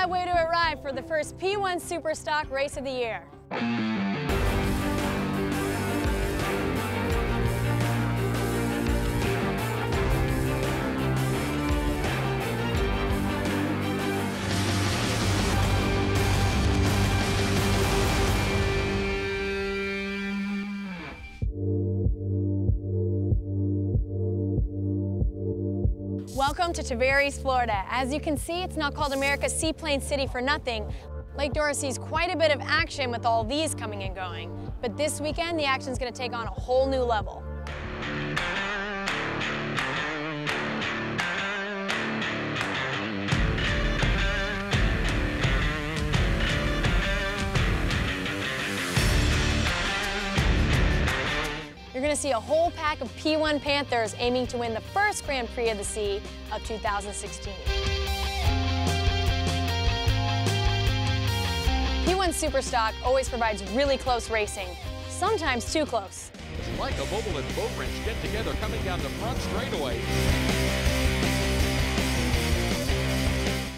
that way to arrive for the first P1 SuperStock race of the year. Welcome to Tavares, Florida. As you can see, it's not called America's Seaplane City for nothing. Lake Dorsey's quite a bit of action with all these coming and going. But this weekend, the action's gonna take on a whole new level. You're going to see a whole pack of P1 Panthers aiming to win the first Grand Prix of the Sea of 2016. P1 SuperStock always provides really close racing, sometimes too close. It's like a mobile and BOATWRENCH get together coming down the front straightaway.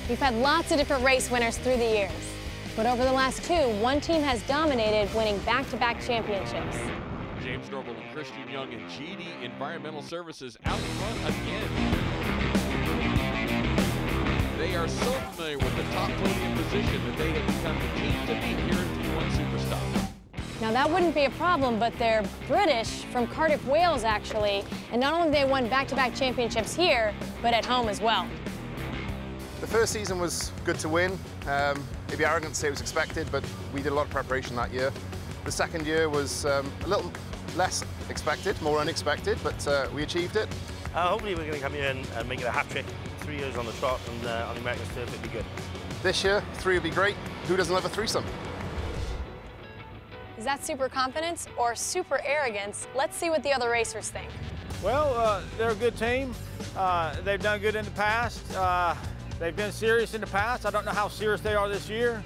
We've had lots of different race winners through the years, but over the last two, one team has dominated, winning back-to-back championships. James Norville and Christian Young and GD Environmental Services out front again. They are so familiar with the top podium position that they have become the team to beat here in P1 SuperStock. Now that wouldn't be a problem, but they're British from Cardiff, Wales actually, and not only they won back-to-back championships here, but at home as well. The first season was good to win. It'd be arrogant to say it was expected, but we did a lot of preparation that year. The second year was a little less expected, more unexpected, but we achieved it. Hopefully we're going to come here and make it a hat-trick. 3 years on the trot and on the American turf, it'd be good. This year, 3 would be great. Who doesn't love a threesome? Is that super confidence or super arrogance? Let's see what the other racers think. Well, they're a good team. They've done good in the past. They've been serious in the past. I don't know how serious they are this year.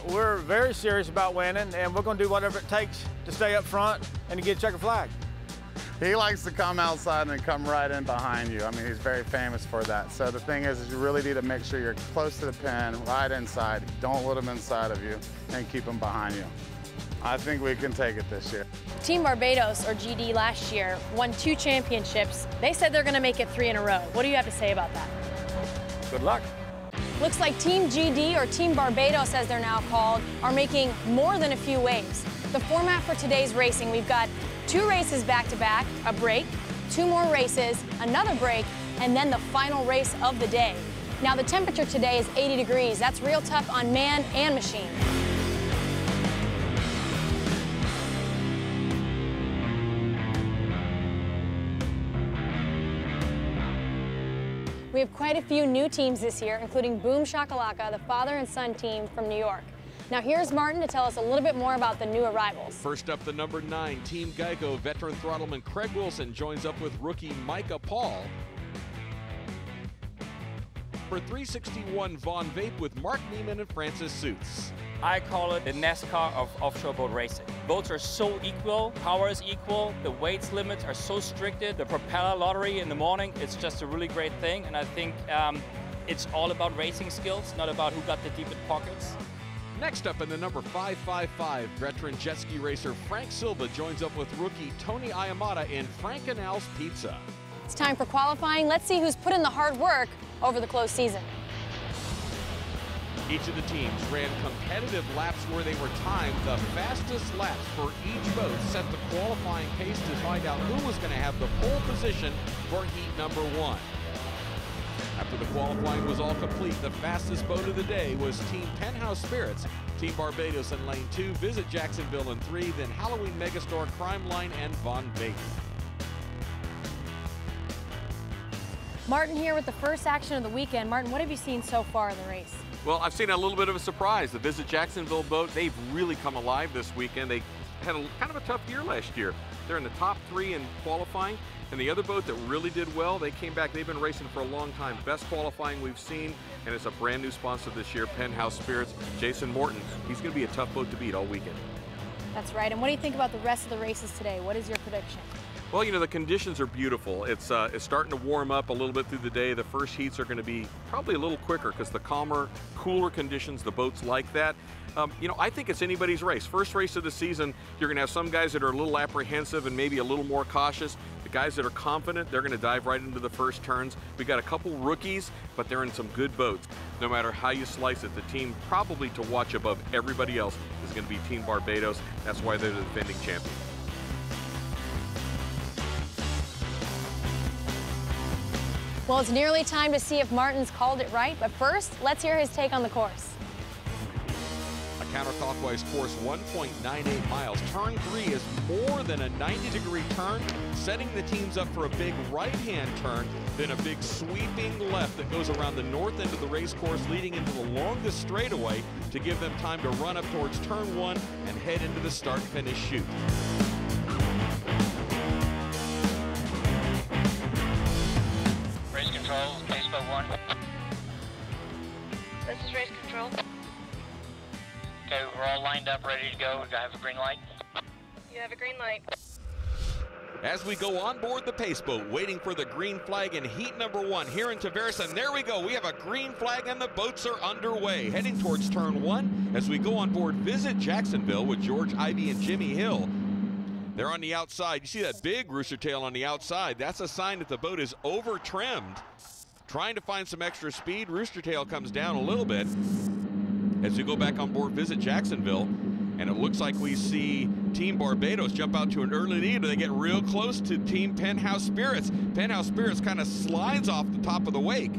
We're very serious about winning, and we're going to do whatever it takes to stay up front and to get a checker flag. He likes to come outside and come right in behind you. I mean, he's very famous for that. So the thing is you really need to make sure you're close to the pin, right inside. Don't let him inside of you, and keep him behind you. I think we can take it this year. Team Barbados, or GD, last year won 2 championships. They said they're going to make it 3 in a row. What do you have to say about that? Good luck. Looks like Team GD, or Team Barbados as they're now called, are making more than a few waves. The format for today's racing, we've got 2 races back-to-back, a break, 2 more races, another break, and then the final race of the day. Now the temperature today is 80 degrees. That's real tough on man and machine. We have quite a few new teams this year, including Boom Shakalaka, the father and son team from New York. Now here's Martin to tell us a little bit more about the new arrivals. First up, the number 9, Team Geico veteran throttleman Craig Wilson joins up with rookie Micah Paul. For 361 Von Vape with Mark Neiman and Francis Suits. I call it the NASCAR of offshore boat racing. Boats are so equal, power is equal, the weights limits are so stricted, the propeller lottery in the morning, it's just a really great thing, and I think it's all about racing skills, not about who got the deepest pockets. Next up in the number 555, veteran jet ski racer Frank Silva joins up with rookie Tony Iamata in Frank and Al's Pizza. It's time for qualifying. Let's see who's put in the hard work over the close season. Each of the teams ran competitive laps where they were timed. The fastest laps for each boat set the qualifying pace to find out who was going to have the pole position for heat number 1. After the qualifying was all complete, the fastest boat of the day was Team Penthouse Spirits. Team Barbados in lane 2, Visit Jacksonville in 3, then Halloween Megastore, CRIMELINE, and Von Vape. Martin here with the first action of the weekend. Martin, what have you seen so far in the race? Well, I've seen a little bit of a surprise. The Visit Jacksonville boat, they've really come alive this weekend. They had kind of a tough year last year. They're in the top 3 in qualifying. And the other boat that really did well, they came back, they've been racing for a long time. Best qualifying we've seen, and it's a brand new sponsor this year, Penthouse Spirits. Jason Morton, he's gonna be a tough boat to beat all weekend. That's right, and what do you think about the rest of the races today? What is your prediction? Well, you know, the conditions are beautiful. It's starting to warm up a little bit through the day. The first heats are going to be probably a little quicker because the calmer, cooler conditions, the boats like that. You know, I think it's anybody's race. First race of the season, you're going to have some guys that are a little apprehensive and maybe a little more cautious. The guys that are confident, they're going to dive right into the first turns. We got a couple rookies, but they're in some good boats. No matter how you slice it, the team probably to watch above everybody else is going to be Team Barbados. That's why they're the defending champion. Well, it's nearly time to see if Martin's called it right, but first, let's hear his take on the course. A counterclockwise course, 1.98 miles. Turn 3 is more than a 90-degree turn, setting the teams up for a big right-hand turn, then a big sweeping left that goes around the north end of the race course, leading into the longest straightaway to give them time to run up towards turn 1 and head into the start-finish chute. Race control, pace boat 1. This is race control. Okay, we're all lined up, ready to go. We have a green light. You have a green light. As we go on board the pace boat, waiting for the green flag in heat number 1 here in Tavares, and there we go. We have a green flag and the boats are underway, heading towards turn 1 as we go on board Visit Jacksonville with George Ivey and Jimmy Hill. They're on the outside. You see that big rooster tail on the outside. That's a sign that the boat is over trimmed. Trying to find some extra speed. Rooster tail comes down a little bit as we go back on board Visit Jacksonville. And it looks like we see Team Barbados jump out to an early lead, but they get real close to Team Penthouse Spirits. Penthouse Spirits kind of slides off the top of the wake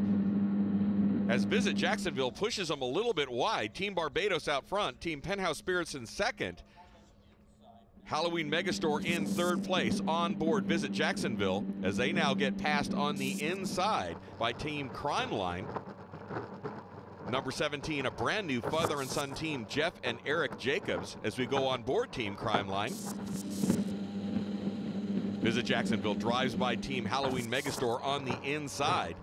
as Visit Jacksonville pushes them a little bit wide. Team Barbados out front, Team Penthouse Spirits in second. Halloween Megastore in third place on board Visit Jacksonville as they now get passed on the inside by Team CRIMELINE. Number 17, a brand new father and son team, Jeff and Eric Jacobs, as we go on board Team CRIMELINE. Visit Jacksonville drives by Team Halloween Megastore on the inside.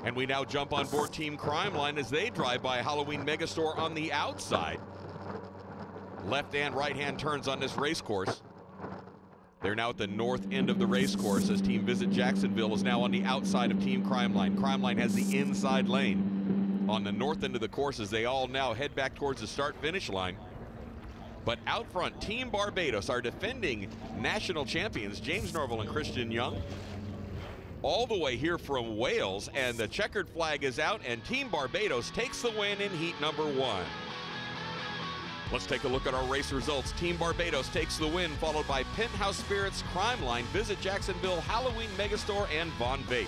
And we now jump on board Team CRIMELINE as they drive by Halloween Megastore on the outside. Left and right hand turns on this race course. They're now at the north end of the race course as Team Visit Jacksonville is now on the outside of Team CRIMELINE. CRIMELINE has the inside lane on the north end of the course as they all now head back towards the start-finish line. But out front, Team Barbados, our defending national champions, James Norville and Christian Young, all the way here from Wales, and the checkered flag is out, and Team Barbados takes the win in heat number 1. Let's take a look at our race results. Team Barbados takes the win, followed by Penthouse Spirits, CRIMELINE, Visit Jacksonville, Halloween Megastore, and Von Bait.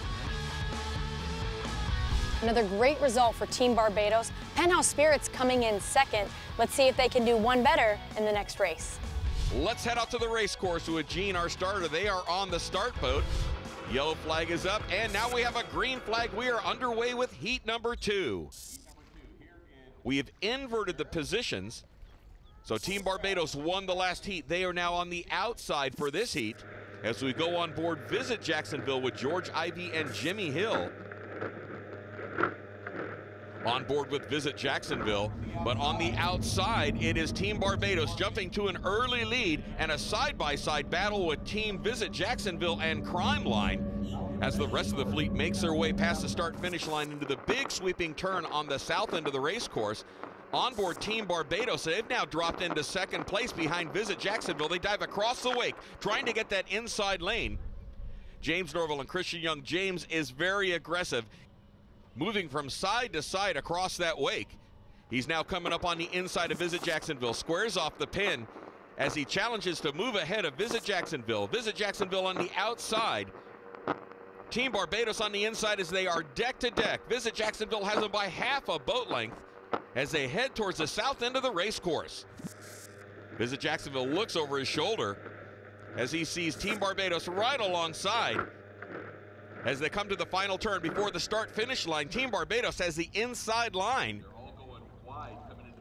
Another great result for Team Barbados. Penthouse Spirits coming in second. Let's see if they can do one better in the next race. Let's head out to the race course with Gene, our starter. They are on the start boat. Yellow flag is up, and now we have a green flag. We are underway with heat number 2. We have inverted the positions. So Team Barbados won the last heat. They are now on the outside for this heat as we go on board Visit Jacksonville with George Ivey and Jimmy Hill. On board with Visit Jacksonville, but on the outside, it is Team Barbados jumping to an early lead and a side-by-side battle with Team Visit Jacksonville and CRIMELINE as the rest of the fleet makes their way past the start-finish line into the big sweeping turn on the south end of the race course. On board Team Barbados, they've now dropped into second place behind Visit Jacksonville. They dive across the wake, trying to get that inside lane. James Norville and Christian Young. James is very aggressive, moving from side to side across that wake. He's now coming up on the inside of Visit Jacksonville, squares off the pin as he challenges to move ahead of Visit Jacksonville. Visit Jacksonville on the outside. Team Barbados on the inside as they are deck to deck. Visit Jacksonville has them by half a boat length as they head towards the south end of the race course. Visit Jacksonville looks over his shoulder as he sees Team Barbados right alongside. As they come to the final turn before the start-finish line, Team Barbados has the inside line.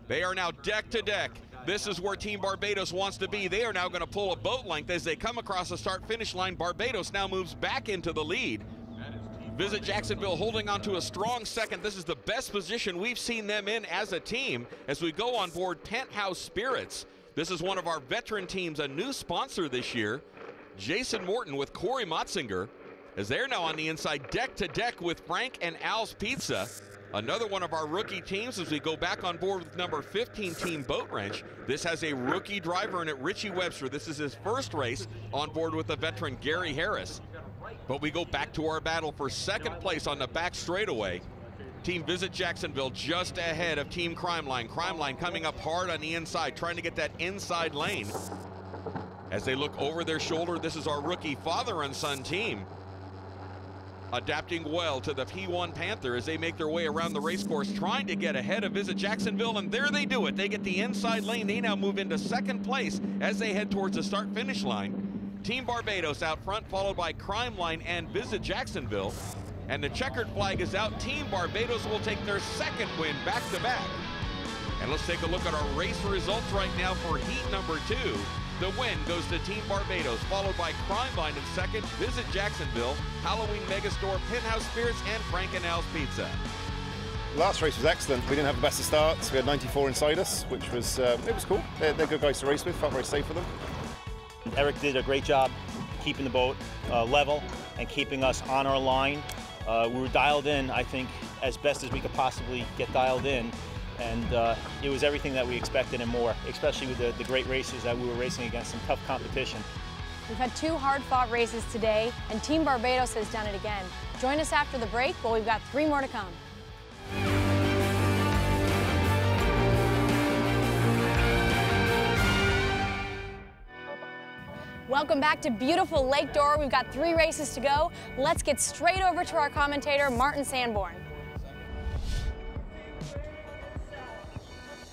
They are now deck to deck. This is where Team Barbados wants to be. They are now going to pull a boat length as they come across the start-finish line. Barbados now moves back into the lead. Visit Jacksonville holding on to a strong second. This is the best position we've seen them in as a team as we go on board Penthouse Spirits. This is one of our veteran teams, a new sponsor this year. Jason Morton with Corey Motzinger, as they're now on the inside, deck to deck with Frank and Al's Pizza. Another one of our rookie teams as we go back on board with number 15 team BOATWRENCH. This has a rookie driver in it, Richie Webster. This is his first race on board with the veteran Gary Harris. But we go back to our battle for second place on the back straightaway. Team Visit Jacksonville just ahead of Team CRIMELINE. CRIMELINE coming up hard on the inside, trying to get that inside lane. As they look over their shoulder, this is our rookie father and son team, adapting well to the P1 Panther as they make their way around the race course, trying to get ahead of Visit Jacksonville, and there they do it. They get the inside lane. They now move into second place as they head towards the start-finish line. Team Barbados out front, followed by CRIMELINE and Visit Jacksonville. And the checkered flag is out. Team Barbados will take their second win back-to-back. And let's take a look at our race results right now for heat number 2. The win goes to Team Barbados, followed by CRIMELINE in second, Visit Jacksonville, Halloween Megastore, Penthouse Spirits, and Frank and Al's Pizza. The last race was excellent. We didn't have the best of starts. We had 94 inside us, which was, it was cool. They're good guys to race with, felt very safe with them. Eric did a great job keeping the boat level and keeping us on our line. We were dialed in, I think, as best as we could possibly get dialed in. And it was everything that we expected and more, especially with the great races that we were racing against, some tough competition. We've had 2 hard-fought races today, and Team Barbados has done it again. Join us after the break, but we've got 3 more to come. Welcome back to beautiful Lake Dora. We've got 3 races to go. Let's get straight over to our commentator, Martin Sanborn.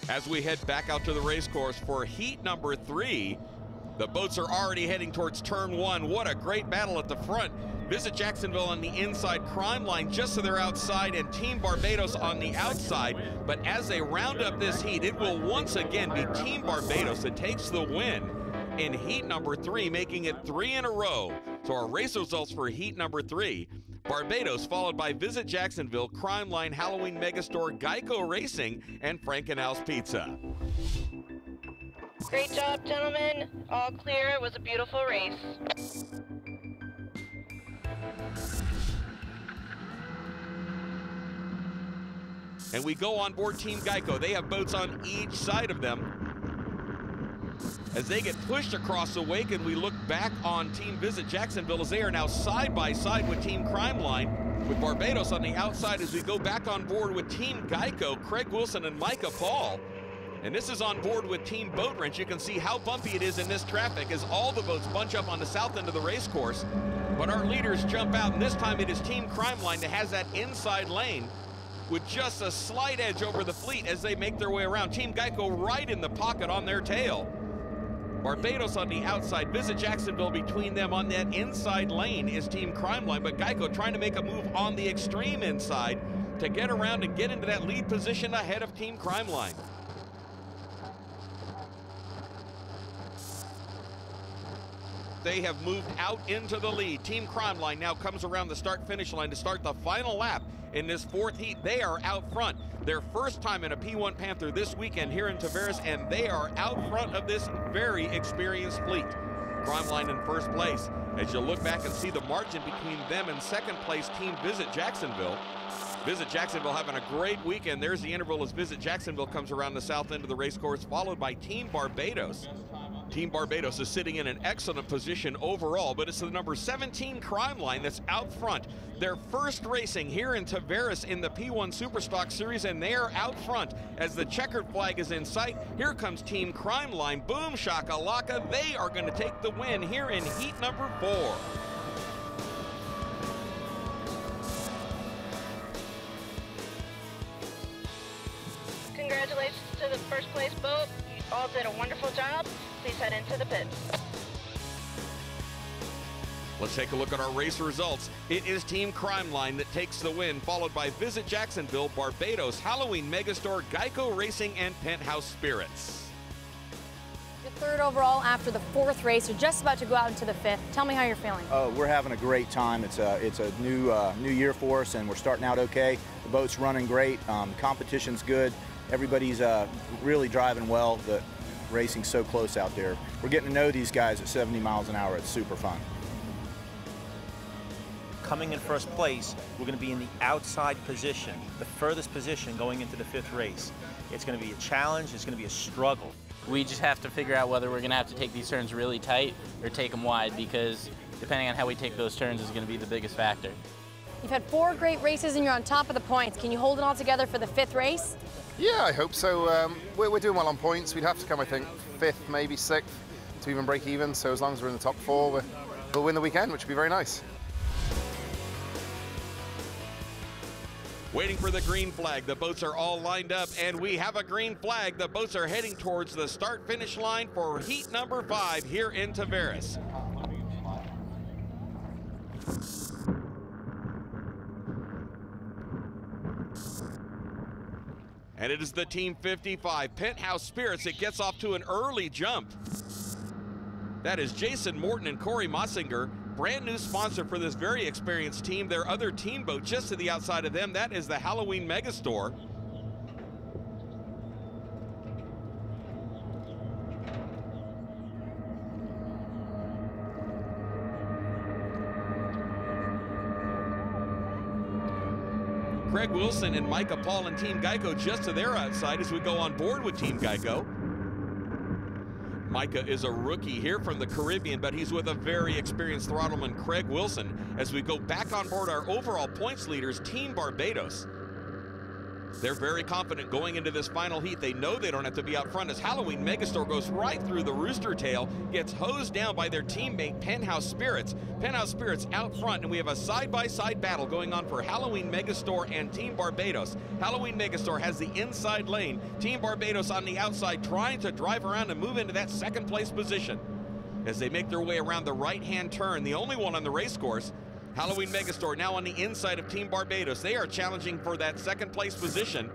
As we head back out to the race course for heat number 3, the boats are already heading towards turn 1. What a great battle at the front. Visit Jacksonville on the inside, CRIMELINE just to their outside, and Team Barbados on the outside. But as they round up this heat, it will once again be Team Barbados that takes the win in heat number 3, making it 3 in a row. So our race results for heat number 3. Barbados, followed by Visit Jacksonville, CRIMELINE, Halloween Megastore, Geico Racing, and Frank and Al's Pizza. Great job, gentlemen. All clear. It was a beautiful race. And we go on board Team Geico. They have boats on each side of them. As they get pushed across the wake, and we look back on Team Visit Jacksonville as they are now side by side with Team CRIMELINE, with Barbados on the outside as we go back on board with Team Geico, Craig Wilson and Micah Paul. And this is on board with Team BOATWRENCH. You can see how bumpy it is in this traffic as all the boats bunch up on the south end of the race course. But our leaders jump out, and this time it is Team CRIMELINE that has that inside lane with just a slight edge over the fleet as they make their way around. Team Geico right in the pocket on their tail. Barbados on the outside, Visit Jacksonville between them on that inside lane is Team CRIMELINE, but Geico trying to make a move on the extreme inside to get around and get into that lead position ahead of Team CRIMELINE. They have moved out into the lead. Team CRIMELINE now comes around the start-finish line to start the final lap in this 4th heat. They are out front. Their first time in a P1 Panther this weekend here in Tavares, and they are out front of this very experienced fleet. CRIMELINE in first place. As you look back and see the margin between them and second place Team Visit Jacksonville. Visit Jacksonville having a great weekend. There's the interval as Visit Jacksonville comes around the south end of the race course, followed by Team Barbados. Team Barbados is sitting in an excellent position overall, but it's the number 17 CRIMELINE that's out front. They're first racing here in Tavares in the P1 SuperStock Series, and they are out front as the checkered flag is in sight. Here comes Team CRIMELINE. Boom shakalaka. They are going to take the win here in heat number 4. Congratulations to the first place boat. You all did a wonderful job. Please head into the pits. Let's take a look at our race results. It is Team CRIMELINE that takes the win, followed by Visit Jacksonville, Barbados, Halloween Megastore, Geico Racing, and Penthouse Spirits. You're 3rd overall after the 4th race. You're just about to go out into the 5th. Tell me how you're feeling. We're having a great time. It's a new year for us, and we're starting out okay. The boat's running great. Competition's good. Everybody's really driving well. racing so close out there. We're getting to know these guys at 70 miles an hour. It's super fun. Coming in first place, we're going to be in the outside position, the furthest position going into the 5th race. It's going to be a challenge. It's going to be a struggle. We just have to figure out whether we're going to have to take these turns really tight or take them wide, because depending on how we take those turns is going to be the biggest factor. You've had 4 great races and you're on top of the points. Can you hold it all together for the 5th race? Yeah, I hope so. We're doing well on points. We'd have to come, I think, 5th, maybe 6th to even break even. So as long as we're in the top 4, we'll win the weekend, which would be very nice. Waiting for the green flag. The boats are all lined up, and we have a green flag. The boats are heading towards the start-finish line for heat number 5 here in Tavares. And it is the Team 55 Penthouse Spirits that gets off to an early jump. That is Jason Morton and Corey Mossinger, brand new sponsor for this very experienced team. Their other team boat just to the outside of them, that is the Halloween Megastore. Craig Wilson and Micah Paul and Team Geico just to their outside as we go on board with Team Geico. Micah is a rookie here from the Caribbean, but he's with a very experienced throttleman, Craig Wilson, as we go back on board our overall points leaders, Team Barbados. They're very confident going into this final heat. They know they don't have to be out front as Halloween Megastore goes right through the rooster tail, gets hosed down by their teammate Penthouse Spirits. Penthouse Spirits out front, and we have a side-by-side battle going on for Halloween Megastore and Team Barbados. Halloween Megastore has the inside lane. Team Barbados on the outside trying to drive around and move into that second place position. As they make their way around the right-hand turn, the only one on the race course, Halloween Megastore now on the inside of Team Barbados. They are challenging for that second place position.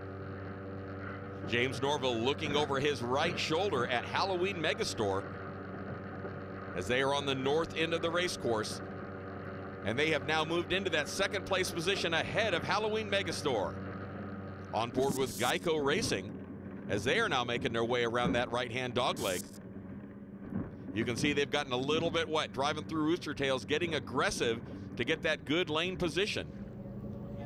James Norville looking over his right shoulder at Halloween Megastore as they are on the north end of the race course. And they have now moved into that second place position ahead of Halloween Megastore. On board with Geico Racing as they are now making their way around that right-hand dogleg. You can see they've gotten a little bit wet, driving through rooster tails, getting aggressive to get that good lane position.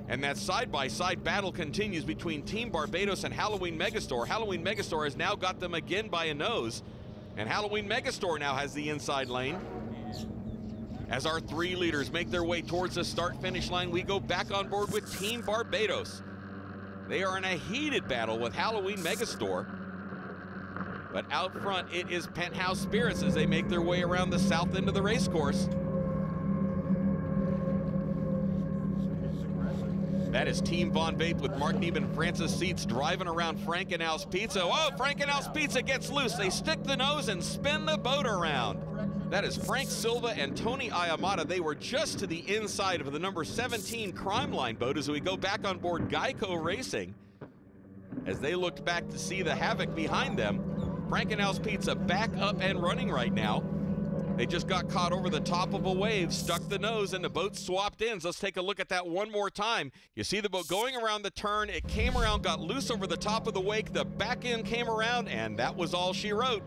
And that side-by-side battle continues between Team Barbados and Halloween Megastore. Halloween Megastore has now got them again by a nose, and Halloween Megastore now has the inside lane. As our 3 leaders make their way towards the start-finish line, we go back on board with Team Barbados. They are in a heated battle with Halloween Megastore. But out front, it is Penthouse Spirits as they make their way around the south end of the race course. That is Team Von Vape with Mark Neben and Francis Seitz driving around Frankenau's Pizza. Oh, Frankenau's Pizza gets loose. They stick the nose and spin the boat around. That is Frank Silva and Tony Ayamata. They were just to the inside of the number 17 CRIMELINE boat as we go back on board Geico Racing. As they looked back to see the havoc behind them, Frankenau's Pizza back up and running right now. They just got caught over the top of a wave, stuck the nose, and the boat swapped ends. Let's take a look at that one more time. You see the boat going around the turn. It came around, got loose over the top of the wake. The back end came around, and that was all she wrote.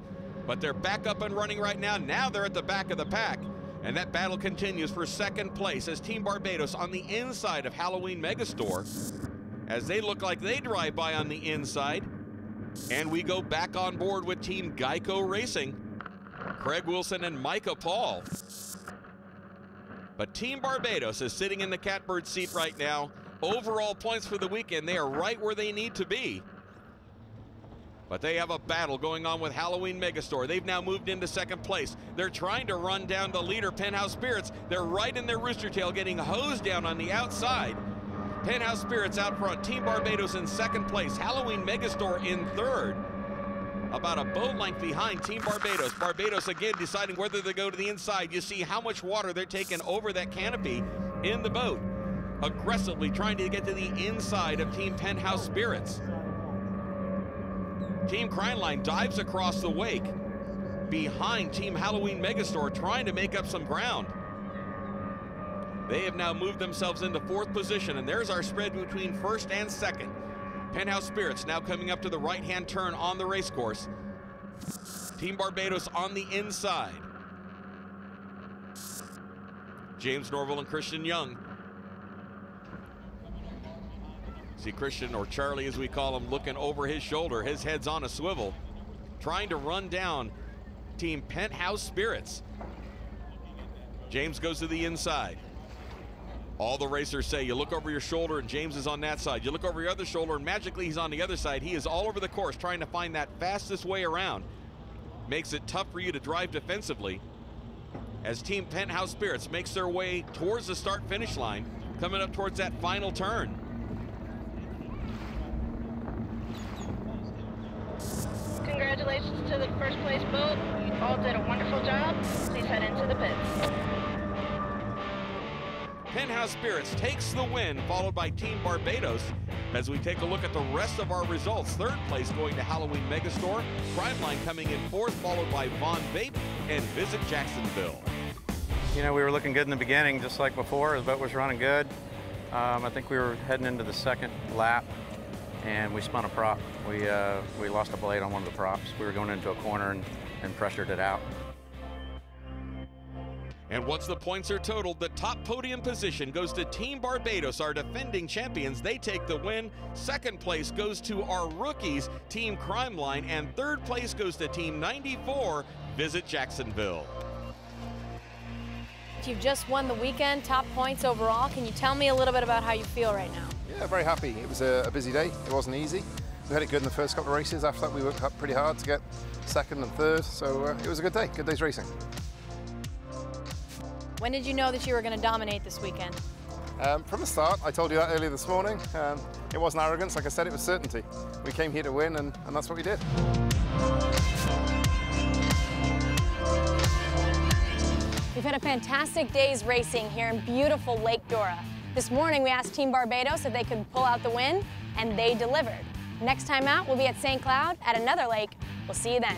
But they're back up and running right now. Now they're at the back of the pack. And that battle continues for second place as Team Barbados on the inside of Halloween Megastore, as they look like they drive by on the inside. And we go back on board with Team Geico Racing, Craig Wilson and Micah Paul. But Team Barbados is sitting in the catbird seat right now. Overall points for the weekend, they are right where they need to be. But they have a battle going on with Halloween Megastore. They've now moved into second place. They're trying to run down the leader, Penthouse Spirits. They're right in their rooster tail, getting hosed down on the outside. Penthouse Spirits out front, Team Barbados in second place, Halloween Megastore in third. About a boat length behind Team Barbados. Barbados again deciding whether to go to the inside. You see how much water they're taking over that canopy in the boat. Aggressively trying to get to the inside of Team Penthouse Spirits. Team CRIMELINE dives across the wake behind Team Halloween Megastore, trying to make up some ground. They have now moved themselves into fourth position, and there's our spread between first and second. Penthouse Spirits now coming up to the right-hand turn on the race course. Team Barbados on the inside. James Norville and Christian Young. See Christian, or Charlie as we call him, looking over his shoulder. His head's on a swivel, trying to run down Team Penthouse Spirits. James goes to the inside. All the racers say you look over your shoulder and James is on that side. You look over your other shoulder and magically he's on the other side. He is all over the course trying to find that fastest way around. Makes it tough for you to drive defensively as Team Penthouse Spirits makes their way towards the start-finish line, coming up towards that final turn. Congratulations to the first place boat. You all did a wonderful job. Please head into the pits. Penthouse Spirits takes the win, followed by Team Barbados. As we take a look at the rest of our results, third place going to Halloween Megastore, CRIMELINE coming in fourth, followed by Von Vape and Visit Jacksonville. You know, we were looking good in the beginning, just like before. The boat was running good. I think we were heading into the second lap, and we spun a prop. We lost a blade on one of the props. We were going into a corner and pressured it out. And once the points are totaled, the top podium position goes to Team Barbados, our defending champions. They take the win. Second place goes to our rookies, Team CRIMELINE, and third place goes to Team 94, Visit Jacksonville. You've just won the weekend, top points overall. Can you tell me a little bit about how you feel right now? Yeah, very happy. It was a busy day. It wasn't easy. We had it good in the first couple of races. After that, we worked up pretty hard to get second and third. So it was a good day. Good day's racing. When did you know that you were going to dominate this weekend? From the start. I told you that earlier this morning. It wasn't arrogance. Like I said, it was certainty. We came here to win, and that's what we did. We've had a fantastic day's racing here in beautiful Lake Dora. This morning, we asked Team Barbados if they could pull out the win, and they delivered. Next time out, we'll be at St. Cloud at another lake. We'll see you then.